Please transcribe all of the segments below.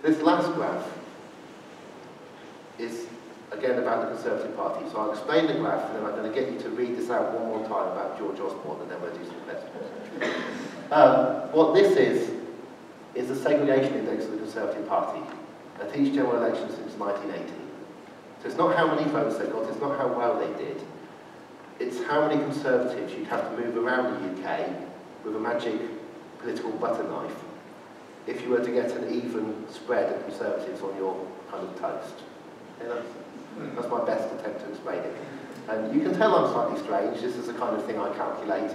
This last graph is, again, about the Conservative Party. So I'll explain the graph, and then I'm going to get you to read this out one more time about George Osborne, and then we'll do some questions. What this is the segregation index of the Conservative Party at each general election since 1980. So it's not how many votes they got, it's not how well they did. It's how many Conservatives you'd have to move around the UK with a magic political butter knife if you were to get an even spread of Conservatives on your kind of toast. Okay, that's my best attempt to explain it. And you can tell I'm slightly strange, this is the kind of thing I calculate.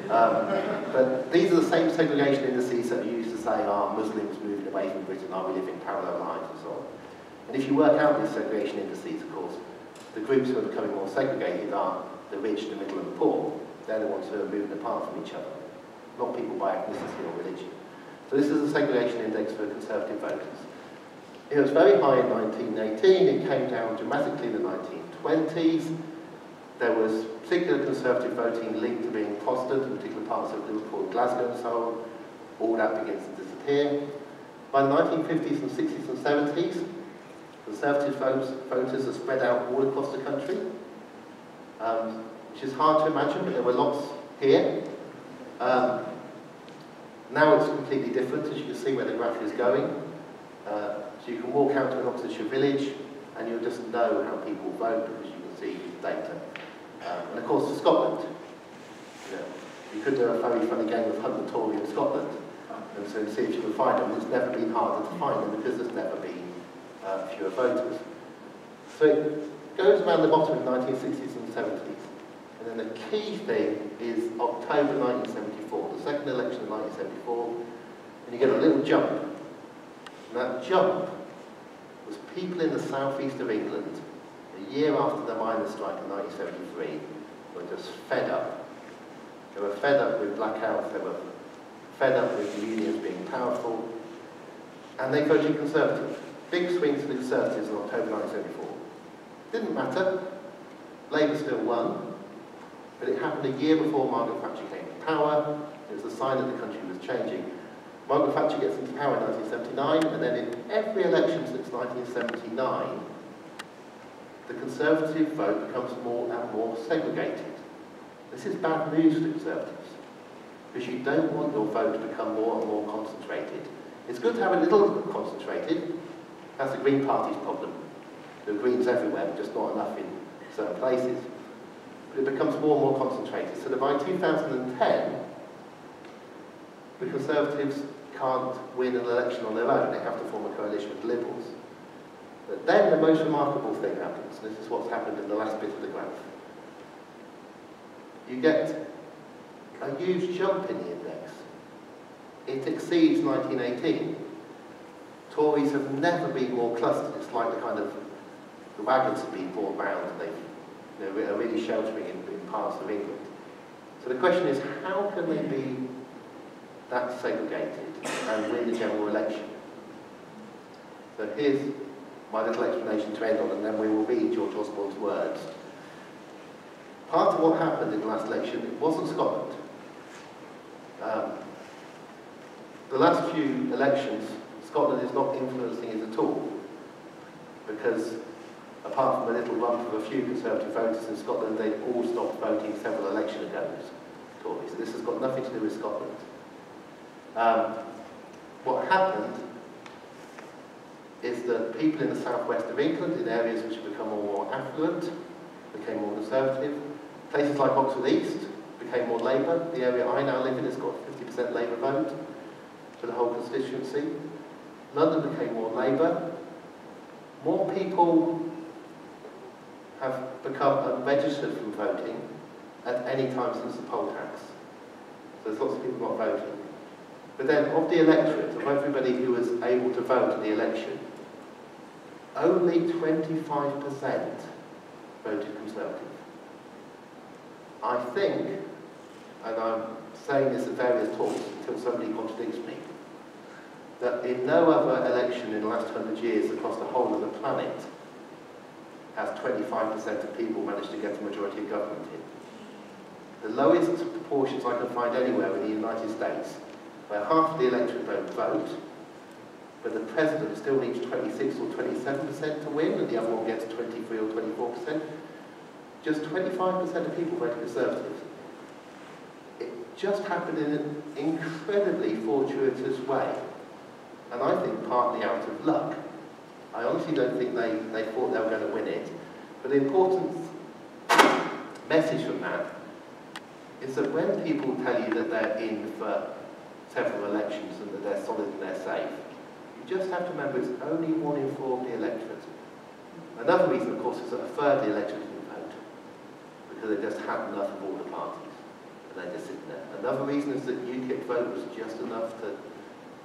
But these are the same segregation indices that are used to say, are Muslims moving away from Britain, are we living parallel lives, and so on. And if you work out these segregation indices, of course, the groups who are becoming more segregated are the rich, the middle, and the poor. They're the ones who are moving apart from each other, not people by ethnicity or religion. So this is the segregation index for Conservative voters. It was very high in 1918, it came down dramatically in the 1920s. There was particular Conservative voting linked to being Protestant in particular parts of Liverpool, Glasgow and so on. All that begins to disappear. By the 1950s and 60s and 70s, Conservative voters are spread out all across the country, which is hard to imagine, but there were lots here. Now it's completely different, as you can see where the graph is going. So you can walk out to an Oxfordshire village and you'll just know how people vote because you can see data. And of course, to Scotland, you could do a very funny game of Hunt the Tory in Scotland and so see if you can find them. It's never been harder to find them because there's never been fewer voters. So it goes around the bottom in the 1960s and 70s. And then the key thing is October 1974, the second election in 1974, and you get a little jump. And that jump was people in the southeast of England, a year after the miners' strike in 1973, were just fed up. They were fed up with blackouts, they were fed up with the unions being powerful, and they voted Conservative. Big swing to the Conservatives in October 1974. Didn't matter, Labour still won, but it happened a year before Margaret Thatcher came to power. It was a sign that the country was changing. Margaret Thatcher gets into power in 1979, and then in every election since 1979, the Conservative vote becomes more and more segregated. This is bad news for Conservatives, because you don't want your vote to become more and more concentrated. It's good to have a little concentrated. That's the Green Party's problem. There are Greens everywhere, but just not enough in certain places. But it becomes more and more concentrated. So that by 2010, the Conservatives can't win an election on their own. They have to form a coalition with the Liberals. But then the most remarkable thing happens, and this is what's happened in the last bit of the graph. You get a huge jump in the index. It exceeds 1918. Tories have never been more clustered. It's like the kind of, the wagons have been brought round and they are really sheltering in parts of England. So the question is, how can they be that segregated and win the general election? So here's my little explanation to end on, and then we will read George Osborne's words. Part of what happened in the last election, it wasn't Scotland. The last few elections, Scotland is not influencing it at all, because apart from a little rump of a few Conservative voters in Scotland, they all stopped voting several elections ago, Tories. So this has got nothing to do with Scotland. What happened is that people in the southwest of England, in areas which have become more affluent, became more Conservative. Places like Oxford East became more Labour. The area I now live in has got 50% Labour vote for the whole constituency. London became more Labour. More people have become unregistered from voting at any time since the poll tax. So there's lots of people not voting. But then of the electorate, of everybody who was able to vote in the election, only 25% voted Conservative. I think, and I'm saying this at various talks until somebody contradicts me, that in no other election in the last 100 years across the whole of the planet has 25% of people managed to get a majority of government in. The lowest proportions I can find anywhere in the United States, where half the electorate don't vote, but the president still needs 26 or 27% to win, and the other one gets 23 or 24%. Just 25% of people voted Conservative. It just happened in an incredibly fortuitous way, and I think partly out of luck. I honestly don't think they thought they were going to win it, but the important message from that is that when people tell you that they're in for several elections and that they're solid and they're safe, you just have to remember it's only 1 in 4 of the electorate. Another reason, of course, is that a third of the electorate didn't vote, because they just had enough of all the parties, and they're just sitting there. Another reason is that UKIP vote was just enough to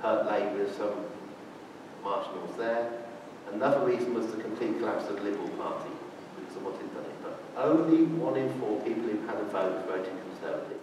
hurt Labour, some marginals there. Another reason was the complete collapse of the Liberal Party, because of what it done. But only 1 in 4 people who had a vote voted Conservative.